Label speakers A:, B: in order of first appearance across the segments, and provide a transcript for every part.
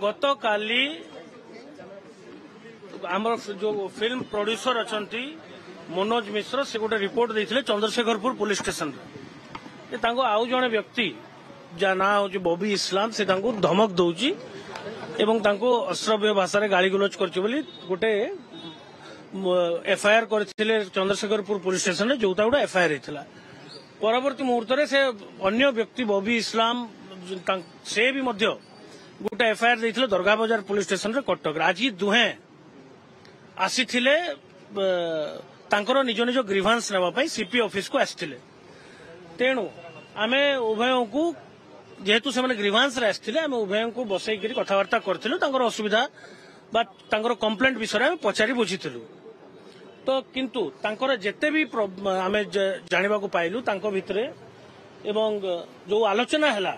A: गत काली आमर जो फिल्म प्रोड्यूसर अच्छा मनोज मिश्र से गोटे रिपोर्ट देते चंद्रशेखरपुर पुलिस स्टेशन आउ जड़े व्यक्ति जहाँ ना हूँ बॉबी इस्लाम से धमक दौची एवं अश्रव्य भाषा गाली गुलज कर गोटे एफआईआर करथिले चंद्रशेखरपुर पुलिस स्टेशन रे जोटा गोटे एफआईआर होता परवर्ती मुहूर्त से अन्य व्यक्ति बॉबी इस्लाम से भी मध्य गोटे एफआईआर देथिले दरगाह बाजार पुलिस स्टेशन रे कटक आज दुहे आसी निज निज ग्रीभांस नापी सीपी ऑफिस को आसते तेणु आमे उभय को जेहेतु से ग्रीभांस रे आसते आमे उभय को बसई कथबार्ता करूँ असुविधा कंप्लेंट विषय में पचारि बुझीलु तो किंतु जेते भी आमे जानिबा को पाइलु भितर एवं जो आलोचना है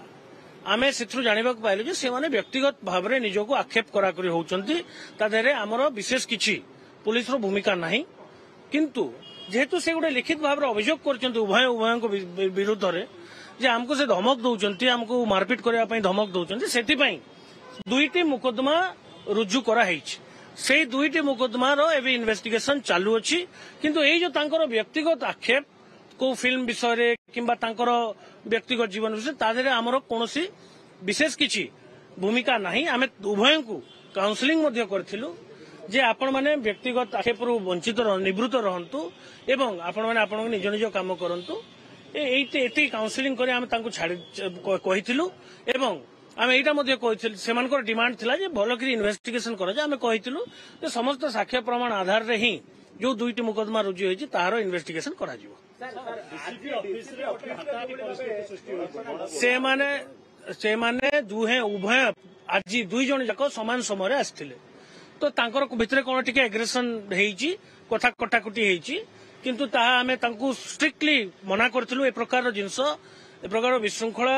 A: आमे से जानिबा को पाइलु जे से माने व्यक्तिगत भाव में निजको आक्षेप कराकरी होउचंती तादेरे आमर विशेष किछि पुलिस रो भूमिका नहीं किंतु जेहेतु से गोटे लिखित भाव में अभियोग करचंती उभय विरुद्ध रे जे हमको से धमक दौचंती हमको मारपीट करने धमक दौचंती सेथिपई दुईटी मुकदमा रुजु कराइछि से दुईटी मुकदमार एवं इन्वेस्टिगेशन चालू अच्छी किंतु यही जो तांकर व्यक्तिगत आक्षेप को फिल्म विषय किंबा तांकर व्यक्तिगत जीवन विषय तादेरे आमर कौनसी विशेष किछि भूमिका नहीं आमे उभय को काउंसलिंग मध्य करथिलु जे आपण माने व्यक्तिगत आक्षेप वंचित निवृत्त रहंतु एवं आपण माने आपण निज निज काम करंतु एते काउंसलिंग करे आमे तांको छाडी कहिथिलु एवं आम यहाँ डिमांड थिला जे भलकरी इन्वेस्टिगेशन कर आम कहीलु समस्त साक्ष्य प्रमाण आधार रे ही जो दुईटी मुकदमा रुजु होती तार इन्वेस्टिगेशन करा से माने दुहे उभय आज दुई जन जाक समान समय आसते तो तांकर भितर कौन टिके एग्रेसन होती कथा कटाकटी होती किंतु ताहा आमे तांकु स्ट्रिक्टली मना करथिलु ए प्रकार जिनस ए प्रकार विशृंखला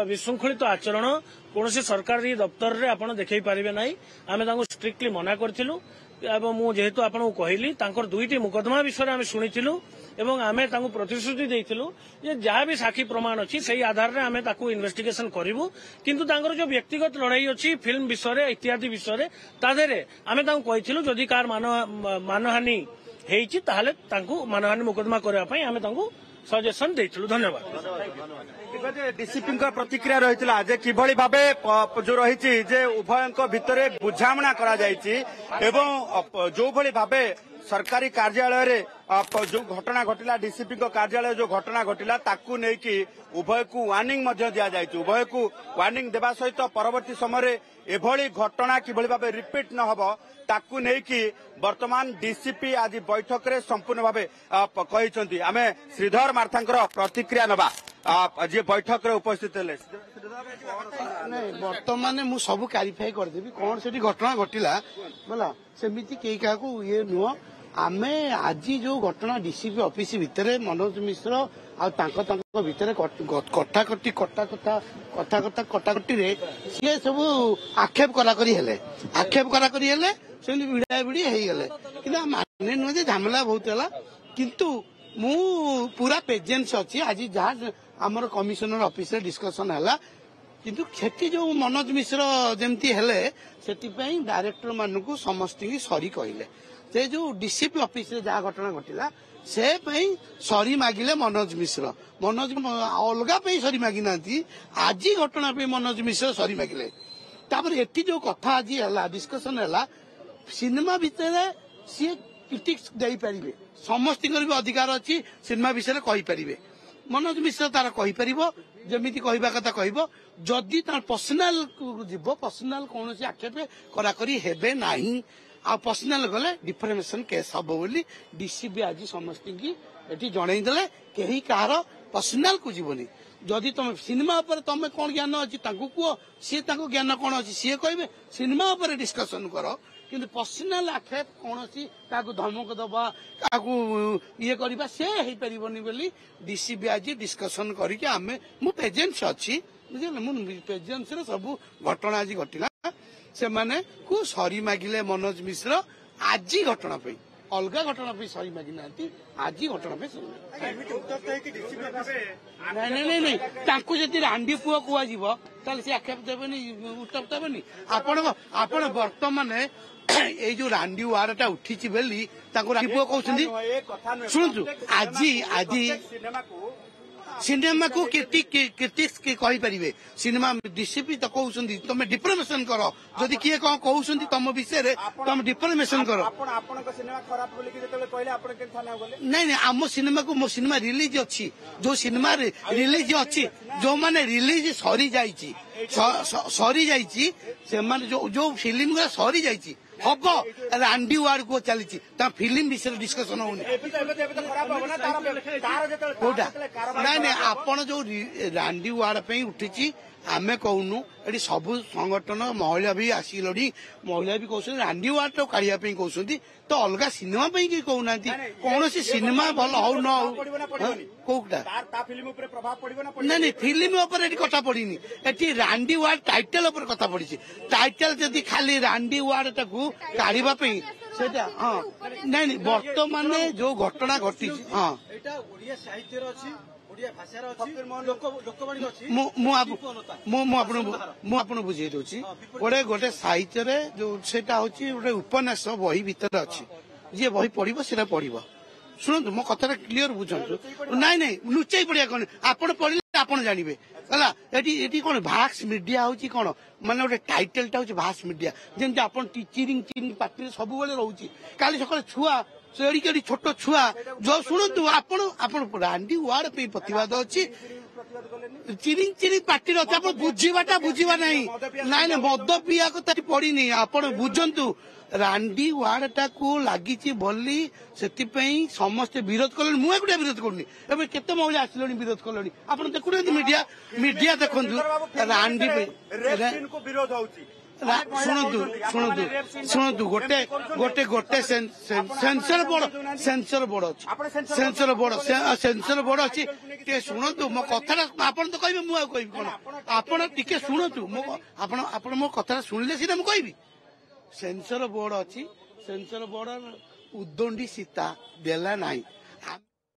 A: विशृंखलित आचरण कौन सरकारी दफ्तर रे आपण देखई पारिबे नाही आमे तांको स्ट्रिक्टली मना करथिलु एवं मु जेहेतु आपन कहली तांकर दुईटी मुकदमा विषय आमे सुनिथिलु एवं आमे तांको प्रतिश्रुति देइथिलु जे जहाँ भी साक्षी प्रमाण अछि सेही आधार रे आमे ताकू इन्वेस्टिगेशन करिवु किंतु तांकर जो व्यक्तिगत लड़ाई अछि फिल्म विषय इत्यादि विषय तादेरे आमे तांको कहिथिलु जदि कार मानहानि हेइछि ताहाले तांको मानहानि मुकदमा करबा पई आमे तांको सजेशन देइथिलु धन्यवाद
B: डीसीपी प्रतिक्रिया रही जे किभली भावे जो रही जे उभय भितर बुझामणा करा जायछि एवं जो भली भावे सरकारी कार्यालय रे जो घटना घटिला डीसीपी कार्यालय जो घटना घटिला ताकू नेकी उभय को वार्निंग मध्य दिया जायछि उभय को वार्निंग देबा सहित परवर्ती समय एभली घटना किभली भावे रिपीट न हबो ताकू नेकी वर्तमान डीसीपी आज बैठक रे संपूर्ण भावे कहिसंती आमे श्रीधर मार्थांकर प्रतिक्रिया नबा जे बैठक रे उपस्थित हेले
C: वर्तमान मु सब क्लारिफाई करदेबी कौन से घटना घटिला बोला सेमिति केही काकू ये नुह आमे आज जो घटना डीसीपी ऑफिस भितर मनोज मिश्र भितर कटाकटी कटाकटी रे सी सब आक्षेप कराकरी हेले से भिड़ा भिड़ी होगले कि माने नुहे झमेला बहुत है किंतु मु पूरा पेजेंस अच्छी आज जहाँ आमर कमिशनर ऑफिस डिस्कशन है किंतु क्षति जो मनोज मिश्र जमती हेले सेतिपई डायरेक्टर मानू समस्त सरी कहले से जो डीसीपी ऑफिस जहाँ घटना घटिला से सरी मागिले मनोज मिश्र मनोज अलगा सरी मागी ना आज घटना मनोज मिश्र सरी मागिले तापर एटी जो कथा आज है डिस्कशन है सिनेमा भितर सी क्रिटिक्स दे पारे समस्त भी अधिकार अच्छी सिनेमा विषय कहीपर मनोज मिश्र तार कहीपर जमी कहवा कथा कह जदि तार पर्सनाल जीव पर्सनाल कौन आक्षेप कराकरी हेबे नाही आ पर्सनाल गले डिफरेमेशन केस हम बोली डीसीबी आज समस्त की जनईदे कहीं कहार पर्सनाल को जीवनी जदि तुम सिनेमा तुम कौन ज्ञान अच्छी कह सी ज्ञान कौन अच्छी सी कहे सिनेमा डिस्कसन कर किंतु पर्सनाल आक्षेप कौन क्या धमक दबा क्या ये करवा से हो पारनी बोली डीसीबी आज डिस्कसन करके आमे मु प्रेजेंस अच्छी बुझे मु प्रेजेंस सब घटना आज घटिला से माने को सरी मागिले मनोज मिश्र आज घटना अलगा घटना पे सही मागी ना आज घटना पे सही नहीं नहीं तांको जदि रांडी पुआ कुआଯିव ताले से आक्षेप देबेनी उत्तर देबेनी आपण वर्तमान ये जो रांडी वारटा उठी बेली रांडी पुआ कहते शुणु आज आज सिनेमा को क्रिटिक्स कहींपारे सिनेमा डीसीपी तो कहते तुम डिप्लोमेशन कर जदि किए कौन कहते तुम विषय तुम डिप्लोमेशन कर नहीं नहीं आम सिनेमा को मो सिनेमा रिलीज अच्छी जो सिनेमा रिलीज अच्छी जो माने रिलीज सरी जाइए जो फिल्म गुरा सरी जाइए हम रांडी वार्ड को चली फिल्म विषय डिस्कसन होनी नहीं नहीं आपण जो रांडी वार्ड पे उठी आमे कहूनु ये सबु संगठन महिला भी आसिलि महिला भी कहते रांडी वार्ड तो काढ़िया कहते तो अलग सिनेमा कि कहूना कौन सिनेमा भल हो न हो कौटा नहीं नहीं फिल्म कथा पड़ी ये रांडी वार्ड टाइटल कथा पड़ी टाइटल जदि खाली रांडी वार्ड टाक काढ़ा हाँ नहीं नहीं बर्तमान जो घटना घटी हाँ बुझे दूसरी गोटे गोटे साहित्य जो सेटा होची गोटे उपन्यास बही भीतर अच्छी जी बही पढ़ो से पढ़ो शुणु मो कथा क्लीयर बुझु नाई नाई लुचाई पड़िया कौन आपण पढ़े आप जानवे है कौन भाक्स मीडिया हूँ कौन माने गोटे टाइटलटा हूँ भाक्स मीडिया जमी आप चिरिंग पार्टी सब रोचे काली सकाल छुआ एड़ी छोट छुआ जो शुणु आपण रांडी वार्ड पे प्रतिवाद अच्छी चिरिंग चिरिंग पार्टी अच्छे आप बुझा नहीं नाई मद पिया कथा पड़ी आप बुझंतु रांडी वार्ड टाक लगी बोली से समस्ते विरोध कले मुझे गुड़ा विरोध करूनी एवं केते महिला आसिले विरोध कले आप देखुना मीडिया मीडिया देखु रांडी शुणु शुणु गोटे गोटे गोटे सेंसर बोर्ड अच्छी सेंसर बोर्ड अच्छी शुणु मो कथा आप तो कहे मुझे कहि कौन आप शुणु आप मो कथा शुणिले सीधा मुझे कहि सेंसर बोर्ड अच्छी सेंसर बोर्ड उदंडी सीता देला नहीं